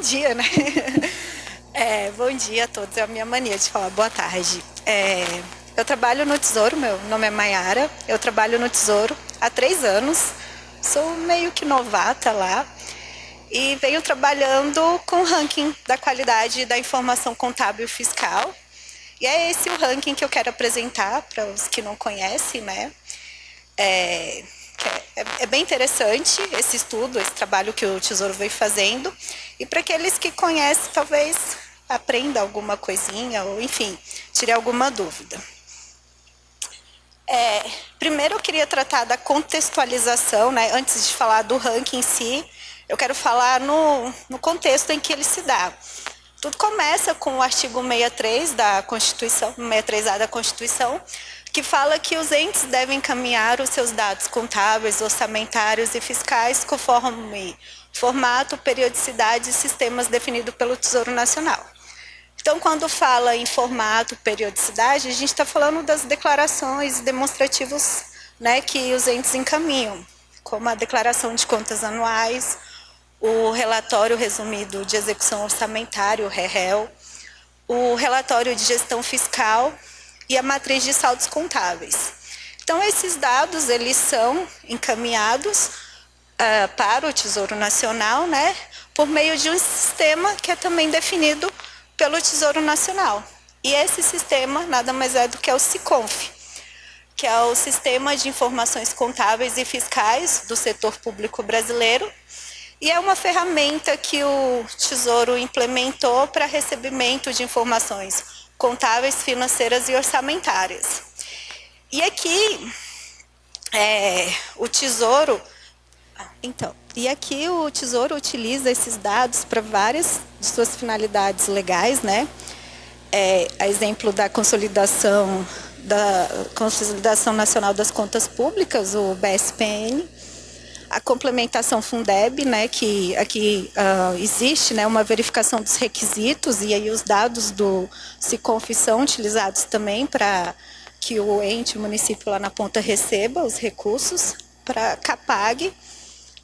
dia, né? Bom dia a todos. É a minha mania de falar boa tarde. Eu trabalho no Tesouro, meu nome é Maiara. Eu trabalho no Tesouro há 3 anos. Sou meio que novata lá. E venho trabalhando com o ranking da qualidade da informação contábil e fiscal. E é esse o ranking que eu quero apresentar para os que não conhecem, né? É bem interessante esse estudo, esse trabalho que o Tesouro vem fazendo. E para aqueles que conhecem, talvez aprenda alguma coisinha, ou enfim, tire alguma dúvida. Primeiro eu queria tratar da contextualização, né? Antes de falar do ranking em si, eu quero falar no contexto em que ele se dá. Tudo começa com o artigo 63 da Constituição, 63A da Constituição, que fala que os entes devem encaminhar os seus dados contábeis, orçamentários e fiscais conforme formato, periodicidade e sistemas definidos pelo Tesouro Nacional. Então, quando fala em formato, periodicidade, a gente está falando das declarações demonstrativos, né, que os entes encaminham, como a declaração de contas anuais, o relatório resumido de execução orçamentária, o REREL, o relatório de gestão fiscal e a matriz de saldos contábeis. Então, esses dados, eles são encaminhados para o Tesouro Nacional, né, por meio de um sistema que é também definido pelo Tesouro Nacional. E esse sistema nada mais é do que o SICONF, que é o Sistema de Informações Contábeis e Fiscais do Setor Público Brasileiro, e é uma ferramenta que o Tesouro implementou para recebimento de informações contábeis, financeiras e orçamentárias. E aqui o Tesouro utiliza esses dados para várias de suas finalidades legais, né? A exemplo da consolidação Nacional das Contas Públicas, o BSPN, a complementação Fundeb, né, que aqui existe, né, uma verificação dos requisitos, e aí os dados do SICONF são utilizados também para que o ente, o município lá na ponta receba os recursos para CAPAG,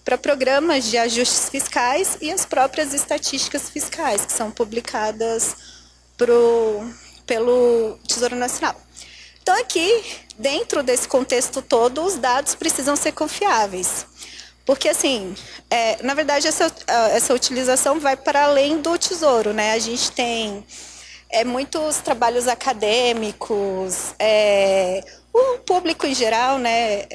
para programas de ajustes fiscais e as próprias estatísticas fiscais, que são publicadas pelo Tesouro Nacional. Então, aqui, dentro desse contexto todo, os dados precisam ser confiáveis. Porque, assim, na verdade, essa utilização vai para além do Tesouro, né? A gente tem muitos trabalhos acadêmicos, o público em geral, né,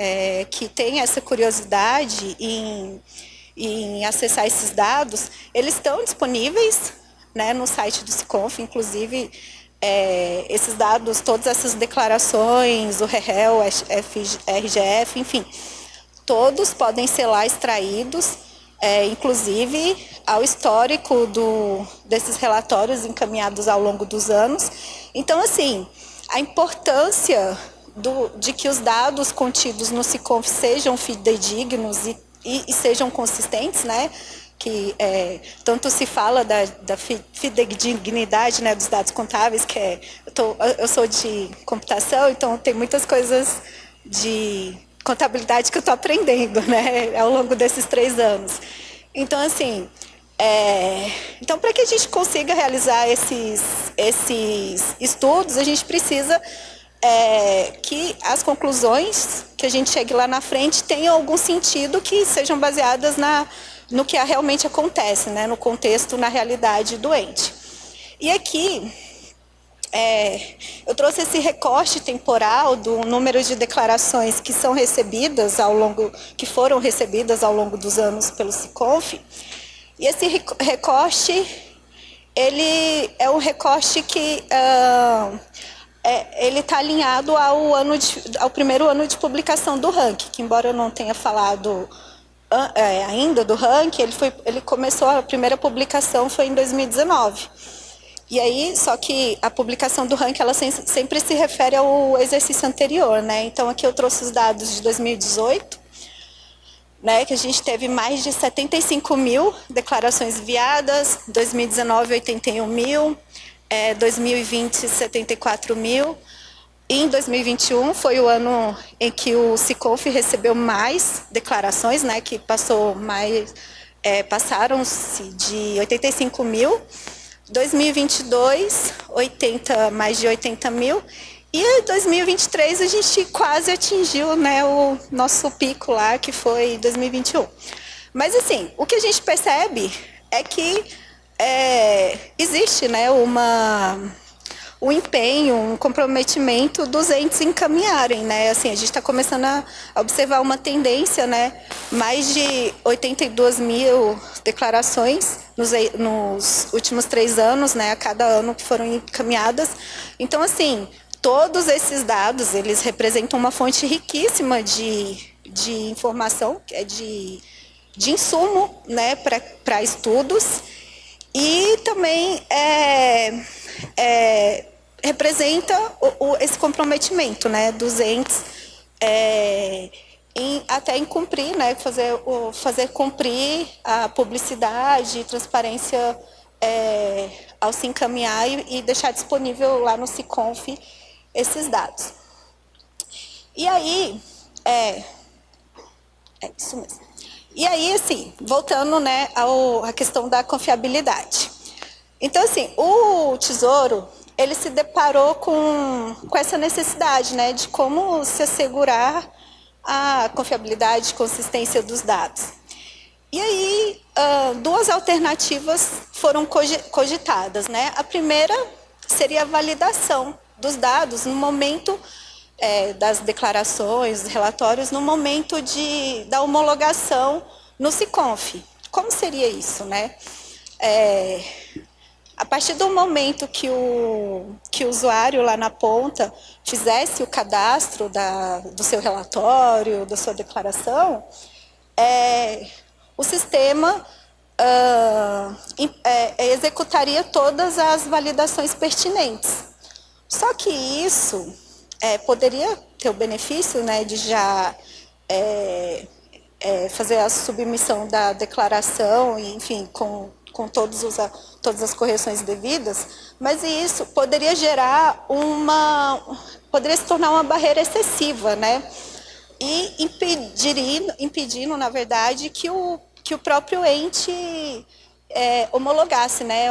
que tem essa curiosidade em acessar esses dados, eles estão disponíveis, né, no site do SICONF, inclusive esses dados, todas essas declarações, o REREL, RGF, enfim, todos podem ser lá extraídos, inclusive ao histórico desses relatórios encaminhados ao longo dos anos. Então, assim, a importância de que os dados contidos no SICONF sejam fidedignos e sejam consistentes, né? Que tanto se fala da fidedignidade, né, dos dados contábeis, que eu sou de computação, então tem muitas coisas de contabilidade que eu estou aprendendo, né, ao longo desses 3 anos. Então, assim, então, para que a gente consiga realizar esses estudos, a gente precisa que as conclusões que a gente chegue lá na frente tenham algum sentido, que sejam baseadas no que realmente acontece, né, no contexto, na realidade do ente. E aqui eu trouxe esse recorte temporal do número de declarações que são recebidas que foram recebidas ao longo dos anos pelo SICONF. E esse recorte, ele é um recorte que ele está alinhado ao primeiro ano de publicação do ranking, que embora eu não tenha falado ainda do ranking, ele começou, a primeira publicação foi em 2019. E aí, só que a publicação do ranking, ela sempre se refere ao exercício anterior, né? Então, aqui eu trouxe os dados de 2018, né, que a gente teve mais de 75 mil declarações enviadas, 2019, 81 mil, 2020, 74 mil. E em 2021 foi o ano em que o SICONF recebeu mais declarações, né, que passou mais passaram-se de 85 mil, 2022, mais de 80 mil, e em 2023 a gente quase atingiu, né, o nosso pico lá, que foi 2021. Mas assim, o que a gente percebe é que existe, né, um empenho, um comprometimento dos entes encaminharem, né? Assim, a gente está começando a observar uma tendência, né? Mais de 82 mil declarações nos últimos 3 anos, né? A cada ano que foram encaminhadas. Então, assim, todos esses dados, eles representam uma fonte riquíssima de informação, de insumo, né? Para estudos. E também representa esse comprometimento, né, dos entes até em cumprir, né, fazer cumprir a publicidade e transparência ao se encaminhar e deixar disponível lá no SICONF esses dados. E aí, é isso mesmo. E aí, assim, voltando, né, à questão da confiabilidade. Então, assim, o Tesouro, ele se deparou com essa necessidade, né, de como se assegurar a confiabilidade e consistência dos dados. E aí, 2 alternativas foram cogitadas, né? A primeira seria a validação dos dados no momento das declarações, dos relatórios, no momento da homologação no SICONF. Como seria isso, né? A partir do momento que o usuário lá na ponta fizesse o cadastro do seu relatório, da sua declaração, o sistema executaria todas as validações pertinentes. Só que isso poderia ter o benefício, né, de já fazer a submissão da declaração, enfim, com todas as correções devidas, mas isso poderia gerar poderia se tornar uma barreira excessiva, né? E impedindo, na verdade, que o próprio ente homologasse, né?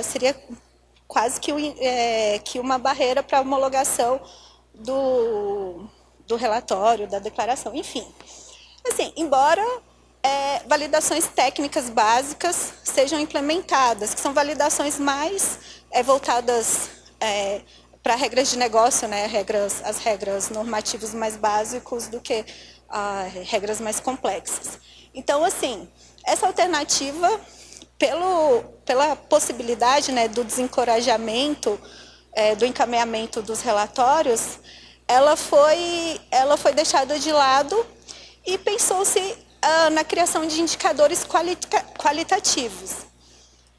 Seria quase que uma barreira para a homologação do relatório, da declaração, enfim. Assim, embora validações técnicas básicas sejam implementadas, que são validações mais voltadas para regras de negócio, né? As regras normativas mais básicas do que regras mais complexas. Então, assim, essa alternativa, pela possibilidade, né, do desencorajamento, do encaminhamento dos relatórios, ela foi deixada de lado e pensou-se na criação de indicadores qualitativos.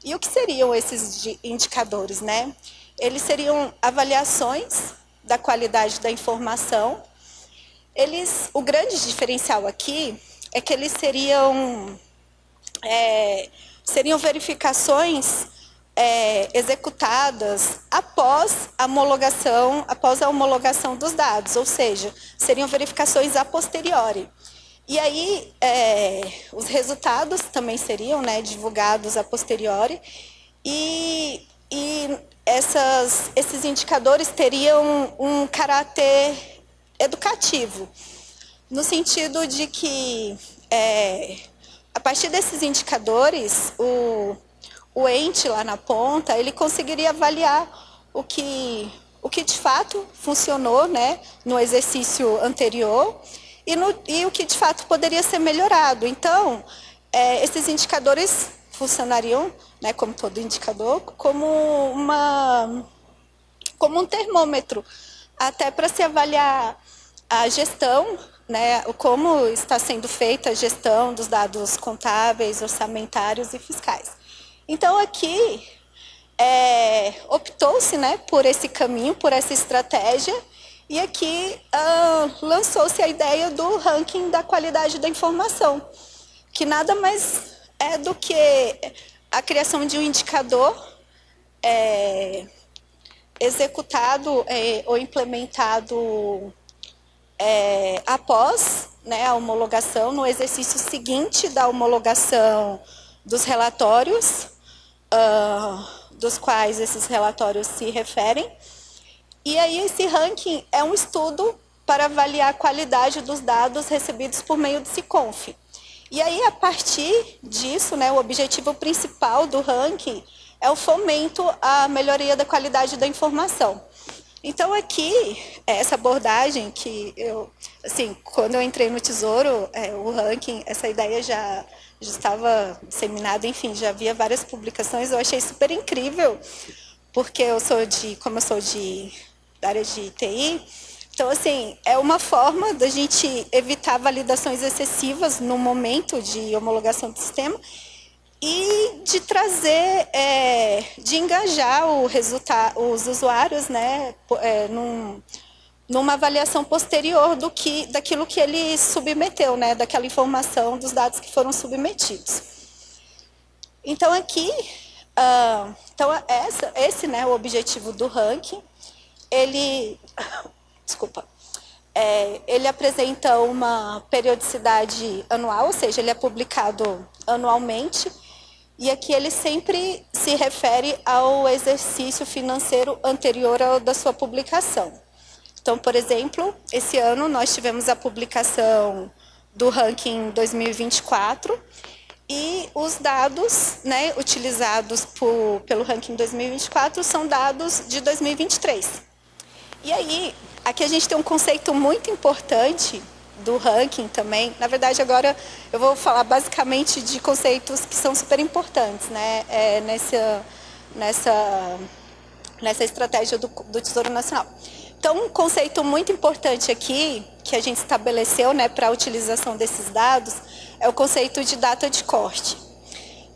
E o que seriam esses indicadores, né? Eles seriam avaliações da qualidade da informação. O grande diferencial aqui é que eles seriam verificações executadas após a homologação dos dados, ou seja, seriam verificações a posteriori. E aí, os resultados também seriam, né, divulgados a posteriori, e esses indicadores teriam um caráter educativo, no sentido de que, a partir desses indicadores, o ente lá na ponta, ele conseguiria avaliar o que de fato funcionou, né, no exercício anterior, e o que de fato poderia ser melhorado. Então, esses indicadores funcionariam, né, como todo indicador, como um termômetro, até para se avaliar a gestão, né, como está sendo feita a gestão dos dados contábeis, orçamentários e fiscais. Então, aqui, optou-se, né, por esse caminho, por essa estratégia, e aqui lançou-se a ideia do ranking da qualidade da informação, que nada mais é do que a criação de um indicador executado ou implementado após né, a homologação, no exercício seguinte da homologação dos relatórios, dos quais esses relatórios se referem. E aí esse ranking é um estudo para avaliar a qualidade dos dados recebidos por meio do SICONF. E aí, a partir disso, né, o objetivo principal do ranking é o fomento à melhoria da qualidade da informação. Então, aqui, essa abordagem que eu, assim, quando eu entrei no Tesouro, o ranking, essa ideia já estava disseminada, enfim, já havia várias publicações, eu achei super incrível, porque como eu sou da área de TI, então, assim, é uma forma da gente evitar validações excessivas no momento de homologação do sistema e de trazer, de engajar os usuários, né, numa avaliação posterior daquilo que ele submeteu, né, daquela informação, dos dados que foram submetidos. Então, aqui, esse, né, o objetivo do ranking. Ele apresenta uma periodicidade anual, ou seja, ele é publicado anualmente, e aqui ele sempre se refere ao exercício financeiro anterior ao da sua publicação. Então, por exemplo, esse ano nós tivemos a publicação do ranking 2024, e os dados, né, utilizados pelo ranking 2024 são dados de 2023. E aí, aqui a gente tem um conceito muito importante do ranking também. Na verdade, agora eu vou falar basicamente de conceitos que são super importantes, né, nessa estratégia do Tesouro Nacional. Então, um conceito muito importante aqui, que a gente estabeleceu, né, para a utilização desses dados, é o conceito de data de corte.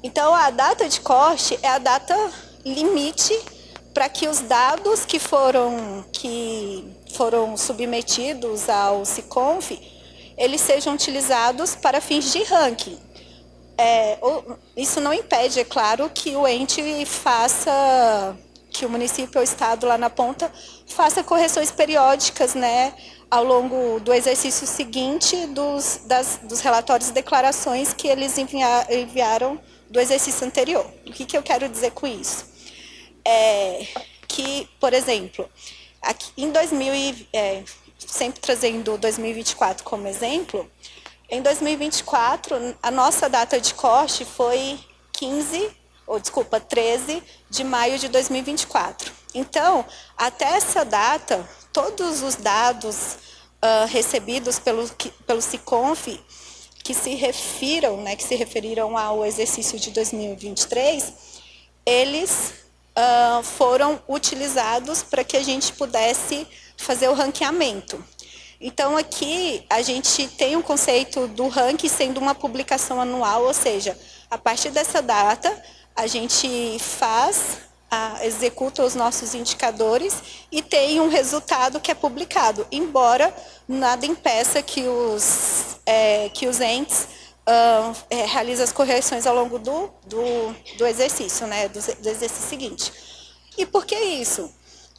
Então, a data de corte é a data limite para que os dados que foram submetidos ao SICONF, eles sejam utilizados para fins de ranking. Isso não impede, é claro, que o ente que o município ou o estado lá na ponta faça correções periódicas, né, ao longo do exercício seguinte dos relatórios e declarações que eles enviaram do exercício anterior. O que eu quero dizer com isso? Que, por exemplo, aqui em sempre trazendo 2024 como exemplo, em 2024, a nossa data de corte foi 13 de maio de 2024. Então, até essa data, todos os dados recebidos pelo SICONF que se referiram ao exercício de 2023, eles foram utilizados para que a gente pudesse fazer o ranqueamento. Então, aqui a gente tem um conceito do ranking sendo uma publicação anual, ou seja, a partir dessa data, a gente executa os nossos indicadores e tem um resultado que é publicado, embora nada impeça que os entes realizem as correções ao longo do exercício, né, do exercício seguinte. E por que isso?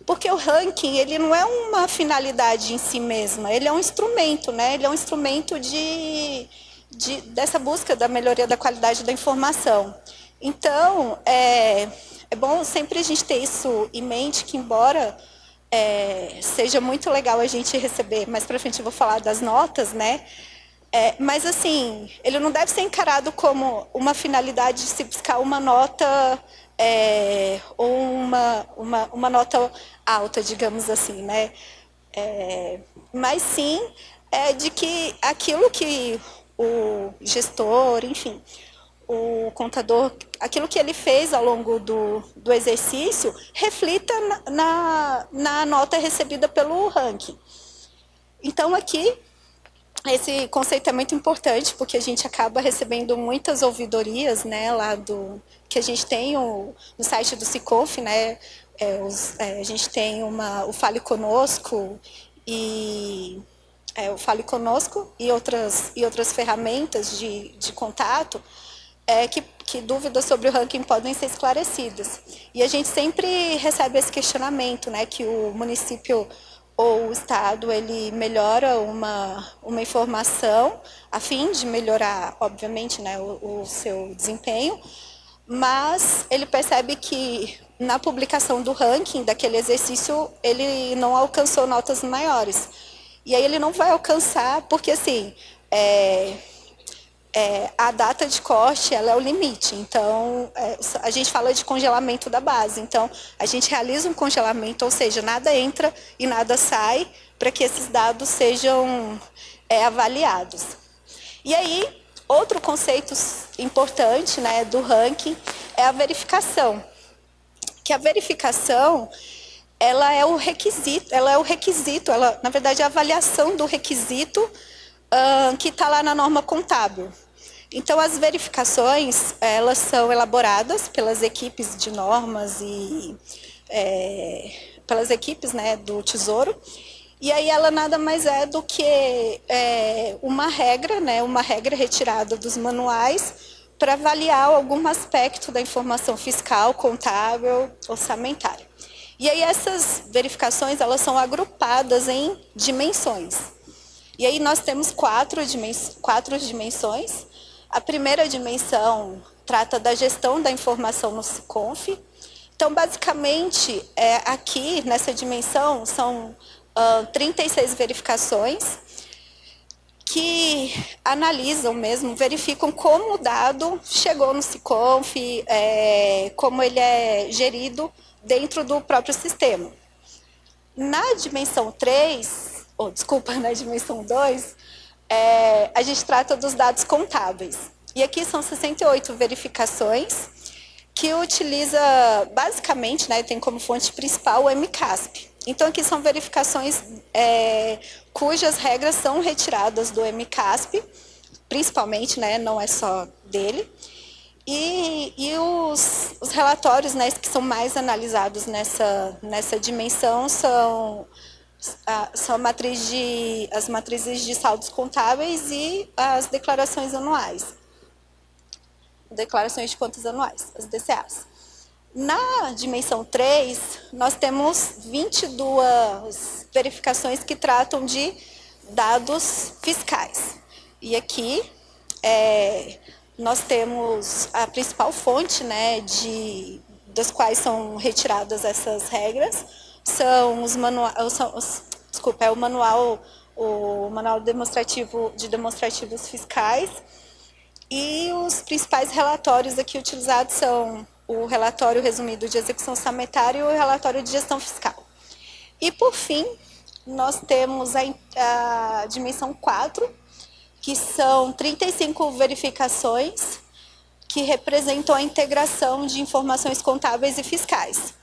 Porque o ranking, ele não é uma finalidade em si mesma, ele é um instrumento, né? Ele é um instrumento dessa busca da melhoria da qualidade da informação. Então, é bom sempre a gente ter isso em mente, que embora seja muito legal a gente receber, mais para frente eu vou falar das notas, né? Mas, assim, ele não deve ser encarado como uma finalidade de se buscar uma nota ou uma nota alta, digamos assim, né? Mas sim de que aquilo que o gestor, enfim, o contador, aquilo que ele fez ao longo do exercício, reflita na nota recebida pelo ranking. Então, aqui, esse conceito é muito importante, porque a gente acaba recebendo muitas ouvidorias, né, que a gente tem no site do SICONF, né, a gente tem o Fale Conosco e outras ferramentas de contato, que dúvidas sobre o ranking podem ser esclarecidas. E a gente sempre recebe esse questionamento, né, que o município ou o Estado ele melhora uma informação a fim de melhorar, obviamente, né, o seu desempenho, mas ele percebe que na publicação do ranking daquele exercício ele não alcançou notas maiores. E aí ele não vai alcançar, porque assim, a data de corte ela é o limite. Então, a gente fala de congelamento da base. Então, a gente realiza um congelamento, ou seja, nada entra e nada sai para que esses dados sejam avaliados. E aí, outro conceito importante, né, do ranking é a verificação. Que a verificação ela é o requisito, na verdade, é a avaliação do requisito que está lá na norma contábil. Então, as verificações, elas são elaboradas pelas equipes de normas e pelas equipes, né, do Tesouro. E aí ela nada mais é do que uma regra, né, uma regra retirada dos manuais para avaliar algum aspecto da informação fiscal, contábil, orçamentária. E aí essas verificações, elas são agrupadas em dimensões. E aí nós temos quatro dimensões. A primeira dimensão trata da gestão da informação no SICONF. Então, basicamente, aqui nessa dimensão são 36 verificações que analisam mesmo, verificam como o dado chegou no SICONF, como ele é gerido dentro do próprio sistema. Na dimensão 3, na dimensão 2, a gente trata dos dados contábeis. E aqui são 68 verificações que utiliza, basicamente, né, tem como fonte principal o MCASP. Então, aqui são verificações cujas regras são retiradas do MCASP, principalmente, né, não é só dele. E os relatórios, né, que são mais analisados nessa dimensão são as matrizes de saldos contábeis e as declarações anuais. Declarações de contas anuais, as DCAs. Na dimensão 3, nós temos 22 verificações que tratam de dados fiscais. E aqui nós temos a principal fonte, né, das quais são retiradas essas regras, são os o manual demonstrativo de demonstrativos fiscais, e os principais relatórios aqui utilizados são o relatório resumido de execução orçamentária e o relatório de gestão fiscal. E, por fim, nós temos a dimensão 4, que são 35 verificações que representam a integração de informações contábeis e fiscais.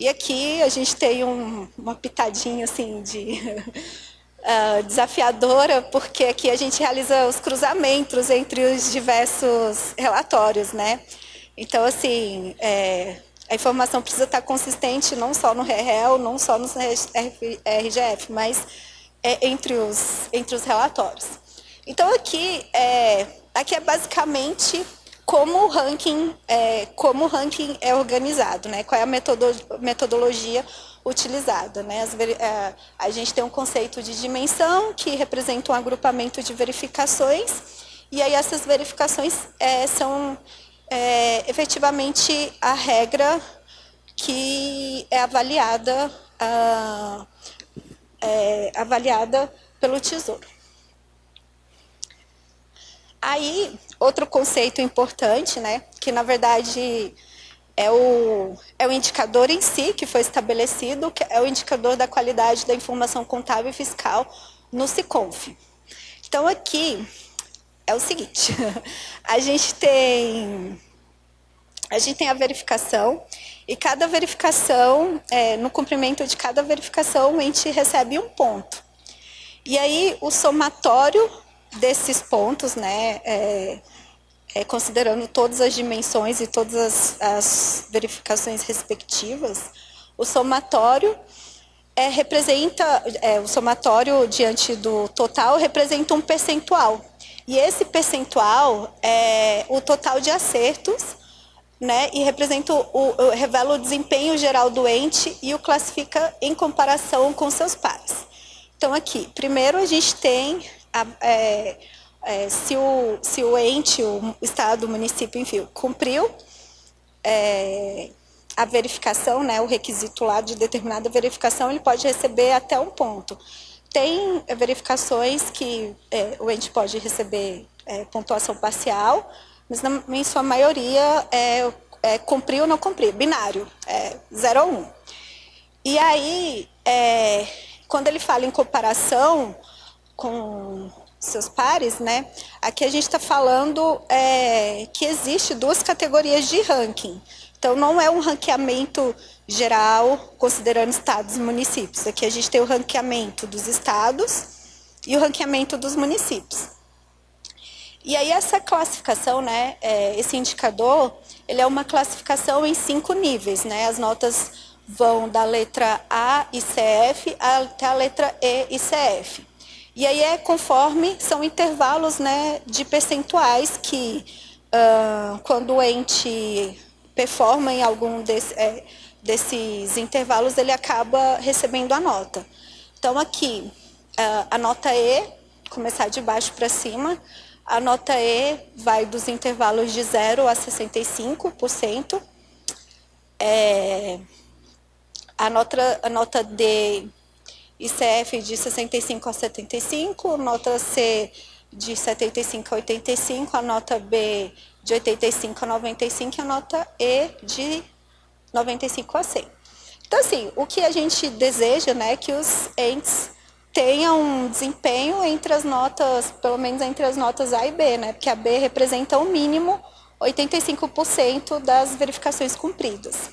E aqui a gente tem uma pitadinha assim de desafiadora, porque aqui a gente realiza os cruzamentos entre os diversos relatórios, né? Então, assim, a informação precisa estar consistente não só no REL, não só no RGF, mas entre os relatórios. Então, aqui é basicamente como o ranking é organizado, né? Qual é a metodologia utilizada, né? A gente tem um conceito de dimensão que representa um agrupamento de verificações, e aí essas verificações são efetivamente a regra que é avaliada pelo Tesouro. Aí, outro conceito importante, né, que na verdade é o indicador em si que foi estabelecido, que é o indicador da qualidade da informação contábil e fiscal no SICONF. Então, aqui é o seguinte, a gente tem a verificação, e cada verificação, no cumprimento de cada verificação, a gente recebe um ponto. E aí, o somatório desses pontos, né, considerando todas as dimensões e todas as verificações respectivas, o somatório o somatório diante do total representa um percentual. E esse percentual é o total de acertos, né, e revela o desempenho geral do ente e o classifica em comparação com seus pares. Então, aqui, primeiro a gente tem se o ente, o estado, o município, enfim, cumpriu a verificação, né, o requisito lá de determinada verificação, ele pode receber até um ponto. Tem verificações que o ente pode receber pontuação parcial, mas em sua maioria cumpriu ou não cumpriu, binário, 0 ou 1. E aí, quando ele fala em comparação com seus pares, né, aqui a gente está falando que existe duas categorias de ranking. Então, não é um ranqueamento geral, considerando estados e municípios. Aqui a gente tem o ranqueamento dos estados e o ranqueamento dos municípios. E aí essa classificação, né, esse indicador, ele é uma classificação em 5 níveis, né? As notas vão da letra A e CF até a letra E e CF. E aí conforme são intervalos, né, de percentuais que quando o ente performa em algum desses intervalos, ele acaba recebendo a nota. Então, aqui, a nota E, começar de baixo para cima, a nota E vai dos intervalos de 0 a 65%. A nota D e CF de 65 a 75%, nota C de 75 a 85%, a nota B de 85 a 95% e a nota E de 95 a 100. Então, assim, o que a gente deseja, né, é que os entes tenham um desempenho entre as notas, pelo menos entre as notas A e B, né, porque a B representa, ao mínimo, 85% das verificações cumpridas.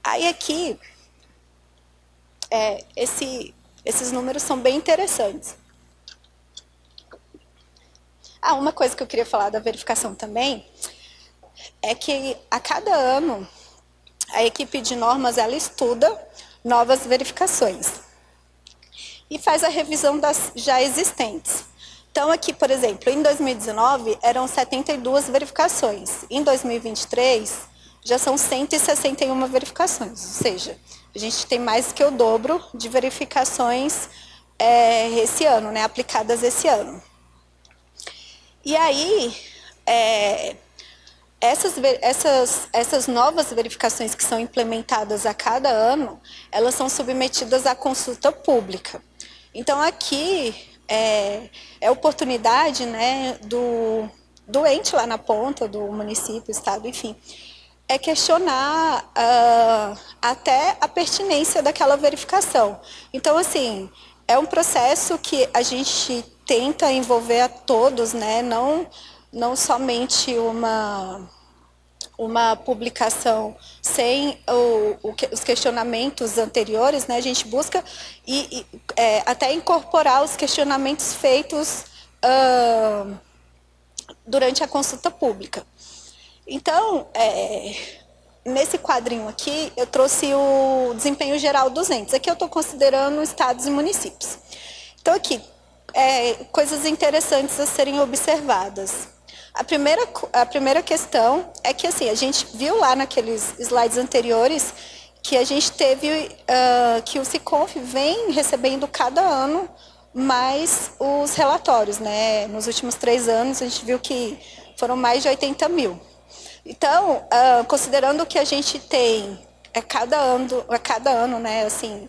Aí, aqui, esses números são bem interessantes. Uma coisa que eu queria falar da verificação também é que a cada ano a equipe de normas ela estuda novas verificações e faz a revisão das já existentes. Então, aqui, por exemplo, em 2019 eram 72 verificações, em 2023 já são 161 verificações, ou seja, a gente tem mais que o dobro de verificações esse ano, né, aplicadas esse ano. E aí, essas novas verificações que são implementadas a cada ano, elas são submetidas à consulta pública. Então, aqui é oportunidade, né, do ente lá na ponta, do município, estado, enfim, questionar até a pertinência daquela verificação. Então, assim, é um processo que a gente tenta envolver a todos, né? Não somente uma publicação sem os questionamentos anteriores, né? A gente busca até incorporar os questionamentos feitos durante a consulta pública. Então, nesse quadrinho aqui, eu trouxe o desempenho geral dos entes. Aqui eu estou considerando estados e municípios. Então, aqui, coisas interessantes a serem observadas. A primeira questão é que, assim, a gente viu lá naqueles slides anteriores que a gente teve, que o Siconf vem recebendo cada ano mais os relatórios, né? Nos últimos 3 anos, a gente viu que foram mais de 80 mil. Então, considerando que a gente tem a cada ano, né, assim,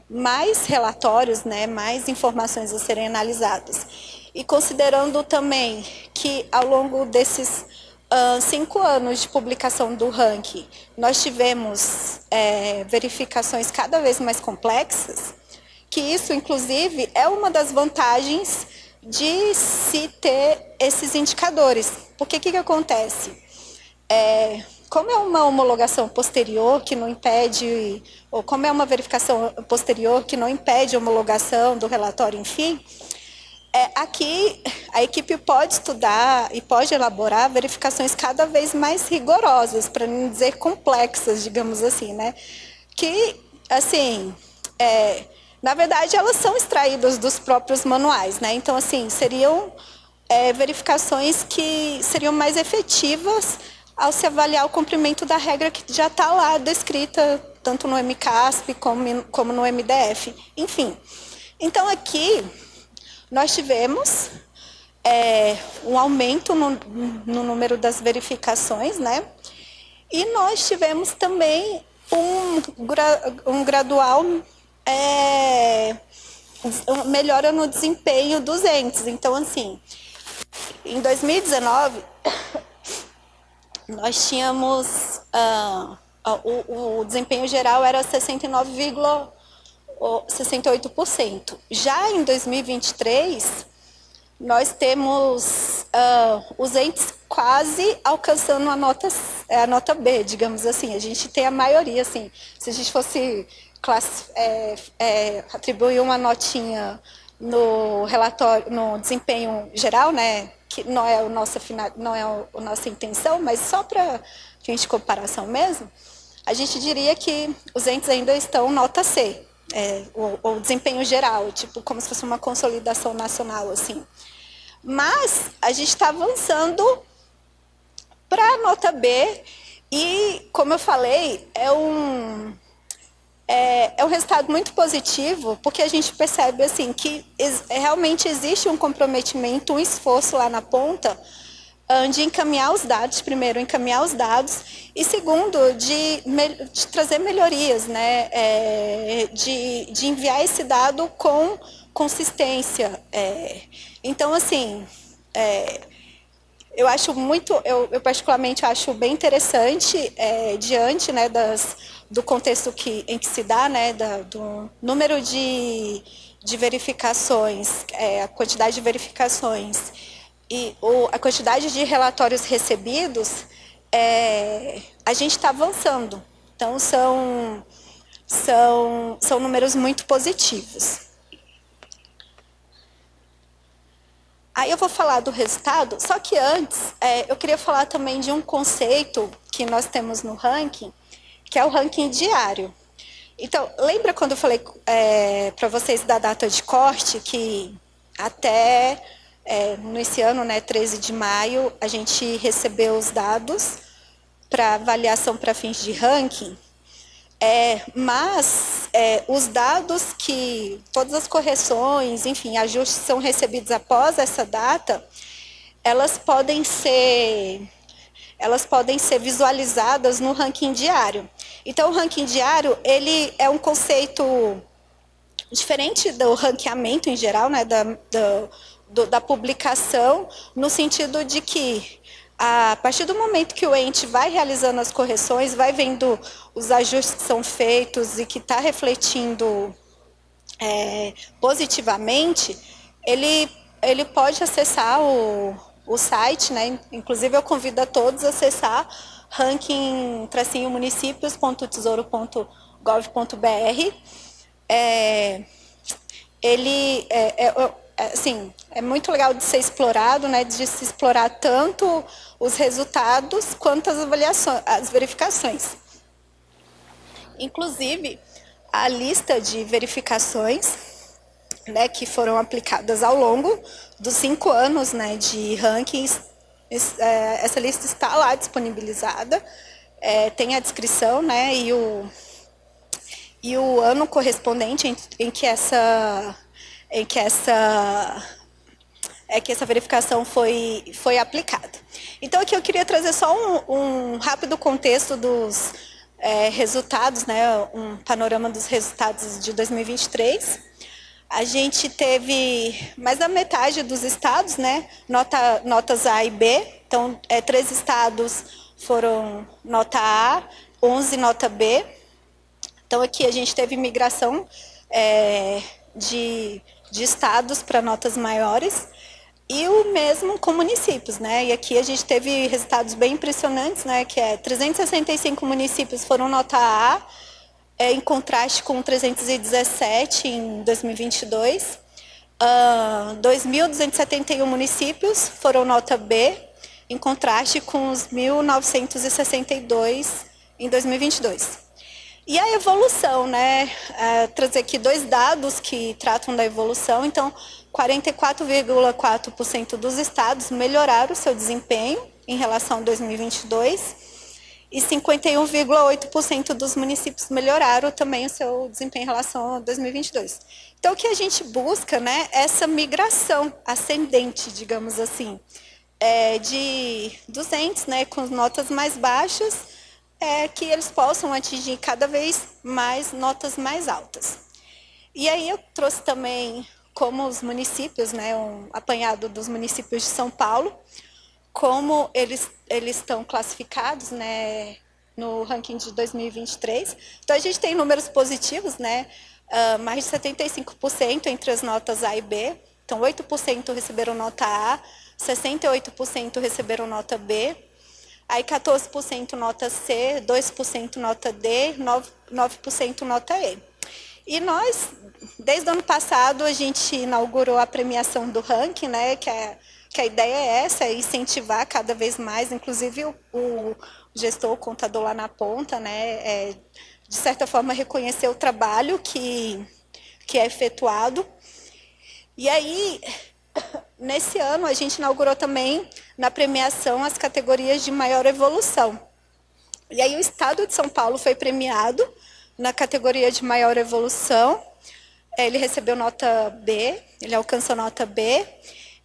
mais relatórios, né, mais informações a serem analisadas, e considerando também que ao longo desses 5 anos de publicação do ranking, nós tivemos verificações cada vez mais complexas, que isso, inclusive, é uma das vantagens de se ter esses indicadores. Porque o que acontece? Como é uma homologação posterior que não impede, ou como é uma verificação posterior que não impede a homologação do relatório, enfim, aqui a equipe pode estudar e pode elaborar verificações cada vez mais rigorosas, para não dizer complexas, digamos assim, né? Que, assim, na verdade, elas são extraídas dos próprios manuais, né? Então, assim, seriam verificações que seriam mais efetivas ao se avaliar o cumprimento da regra que já está lá descrita, tanto no MCASP como no MDF. Enfim, então aqui nós tivemos um aumento no número das verificações, né? E nós tivemos também um gradual melhora no desempenho dos entes. Então, assim, em 2019, nós tínhamos o desempenho geral era 69,68%. Já em 2023, nós temos os entes quase alcançando a nota B, digamos assim. A gente tem a maioria, assim. Se a gente fosse atribuir uma notinha no relatório, no desempenho geral, né, que não é a nossa intenção, mas só para fim de comparação mesmo, a gente diria que os entes ainda estão nota C, o desempenho geral, tipo como se fosse uma consolidação nacional, assim. Mas a gente está avançando para a nota B e, como eu falei, é um resultado muito positivo, porque a gente percebe assim, que realmente existe um comprometimento, um esforço lá na ponta de encaminhar os dados, primeiro encaminhar os dados, e segundo, de trazer melhorias, né? De enviar esse dado com consistência. Então, assim, eu acho eu particularmente acho bem interessante, diante, né, do contexto em que se dá, né, do número de verificações, a quantidade de verificações e a quantidade de relatórios recebidos, a gente está avançando. Então, são números muito positivos. Aí eu vou falar do resultado, só que antes eu queria falar também de um conceito que nós temos no ranking, que é o ranking diário. Então, lembra quando eu falei para vocês da data de corte, que até nesse ano, né, 13 de maio, a gente recebeu os dados para avaliação para fins de ranking? Mas os dados que todas as correções, enfim, ajustes são recebidos após essa data, elas podem ser visualizadas no ranking diário. Então, o ranking diário, ele é um conceito diferente do ranqueamento em geral, né, da publicação, no sentido de que a partir do momento que o ente vai realizando as correções, vai vendo os ajustes que são feitos e que está refletindo positivamente, ele pode acessar o site, né? Inclusive eu convido a todos a acessar ranking-municípios.tesouro.gov.br. Ele assim, é muito legal de ser explorado, né, de se explorar tanto os resultados quanto as avaliações, as verificações. Inclusive, a lista de verificações, né, que foram aplicadas ao longo dos 5 anos, né, de rankings, essa lista está lá disponibilizada, tem a descrição, né, e o ano correspondente em que essa verificação foi aplicada. Então, aqui eu queria trazer só um rápido contexto dos resultados, né, um panorama dos resultados de 2023. A gente teve mais da metade dos estados, né, notas A e B. Então, 3 estados foram nota A, 11 nota B. Então, aqui a gente teve migração de estados para notas maiores, e o mesmo com municípios, né? E aqui a gente teve resultados bem impressionantes, né? Que 365 municípios foram nota A, em contraste com 317 em 2022. 2.271 municípios foram nota B, em contraste com os 1.962 em 2022. E a evolução, né? Trazer aqui 2 dados que tratam da evolução. Então, 44,4% dos estados melhoraram o seu desempenho em relação a 2022 e 51,8% dos municípios melhoraram também o seu desempenho em relação a 2022. Então, o que a gente busca, né, é essa migração ascendente, digamos assim, dos entes, né, com notas mais baixas, que eles possam atingir cada vez mais notas mais altas. E aí eu trouxe também como os municípios, né, um apanhado dos municípios de São Paulo, como eles estão classificados, né, no ranking de 2023. Então, a gente tem números positivos, né, mais de 75% entre as notas A e B. Então, 8% receberam nota A, 68% receberam nota B, aí 14% nota C, 2% nota D, 9% nota E. E nós, desde o ano passado, a gente inaugurou a premiação do ranking, né, que a ideia é essa, é incentivar cada vez mais, inclusive o gestor, o contador lá na ponta, né, de certa forma reconhecer o trabalho que é efetuado. E aí, nesse ano, a gente inaugurou também na premiação as categorias de maior evolução. E aí o estado de São Paulo foi premiado na categoria de maior evolução. Ele recebeu nota B, ele alcançou nota B.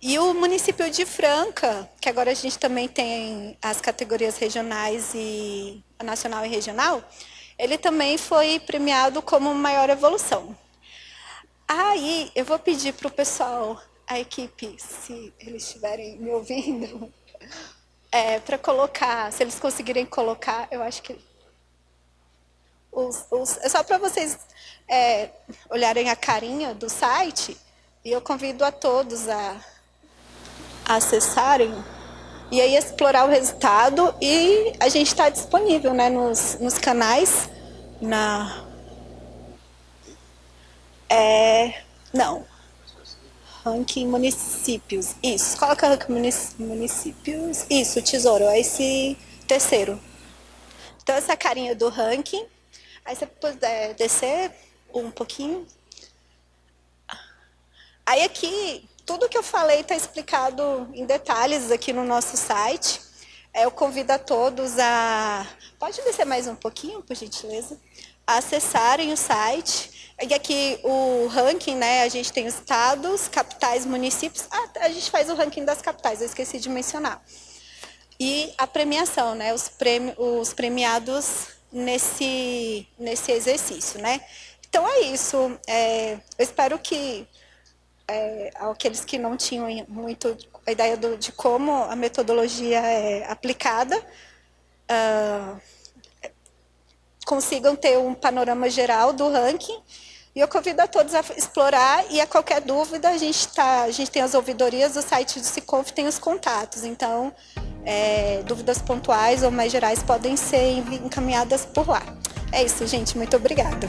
E o município de Franca, que agora a gente também tem as categorias regionais e nacional e regional, ele também foi premiado como maior evolução. Aí eu vou pedir para o pessoal, a equipe, se eles estiverem me ouvindo, para colocar, se eles conseguirem colocar, eu acho que é só para vocês olharem a carinha do site, e eu convido a todos a acessarem e aí explorar o resultado, e a gente está disponível, né, nos canais, não, ranking municípios, isso, coloca ranking municípios, isso, tesouro, é esse terceiro. Então, essa carinha do ranking, aí você puder descer um pouquinho. Aí aqui, tudo que eu falei está explicado em detalhes aqui no nosso site. Eu convido a todos a... Pode descer mais um pouquinho, por gentileza? A acessarem o site. E aqui o ranking, né? A gente tem os estados, capitais, municípios. A gente faz o ranking das capitais, eu esqueci de mencionar. E a premiação, né? Os premiados nesse exercício, né? Então é isso. Eu espero que aqueles que não tinham muito a ideia de como a metodologia é aplicada consigam ter um panorama geral do ranking. E eu convido a todos a explorar, e a qualquer dúvida, a gente tem as ouvidorias, o site do Siconf tem os contatos. Então, dúvidas pontuais ou mais gerais podem ser encaminhadas por lá. É isso, gente. Muito obrigada.